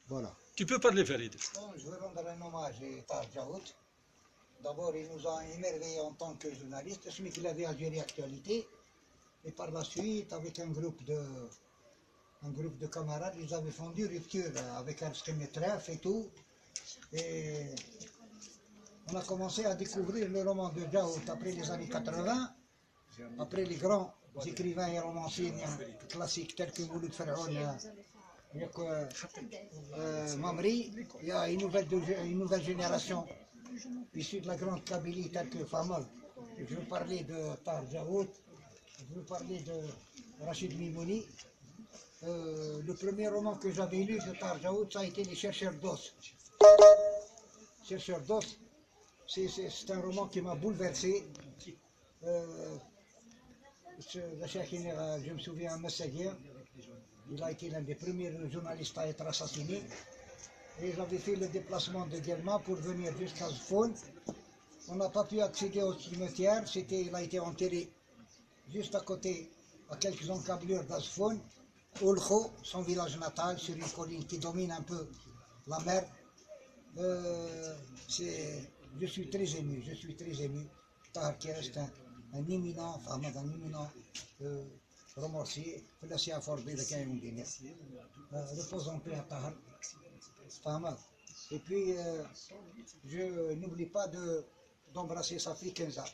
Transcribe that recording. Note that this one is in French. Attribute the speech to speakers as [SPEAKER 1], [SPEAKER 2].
[SPEAKER 1] Voilà.
[SPEAKER 2] Tu peux parler, Farid.
[SPEAKER 1] Bon, je veux rendre un hommage à Tahar Djaoud. D'abord, il nous a émerveillés en tant que journaliste, celui qu'il avait à gérer Actualité. Et par la suite, avec un groupe de camarades, ils avaient fondu rupture avec un Metref et tout. Et on a commencé à découvrir le roman de Djaoud après les années 80, après les grands écrivains et romanciers classiques tels que Mouloud Ferhoun, Mamri. Il y a une nouvelle génération issue de la grande Kabylie telle que Famol. Je veux parler de Tahar Djaoud, je veux parler de Rachid Mimouni. Le premier roman que j'avais lu de Tahar Djaoud, ça a été Les Chercheurs d'os. Chercheurs d'os, c'est un roman qui m'a bouleversé. Je me souviens, un Messaguer, il a été l'un des premiers journalistes à être assassiné. Et j'avais fait le déplacement de Guelma pour venir jusqu'à Zfoun. On n'a pas pu accéder au cimetière, il a été enterré juste à côté, à quelques encablures d'Azfoun. Oulkho, son village natal, sur une colline qui domine un peu la mer. Je suis très ému, Tahar qui reste un éminent romancier, Félicien Forbé de Kayoundine. Repose en paix à Tahar. Et puis, je n'oublie pas d'embrasser sa fille Kenza.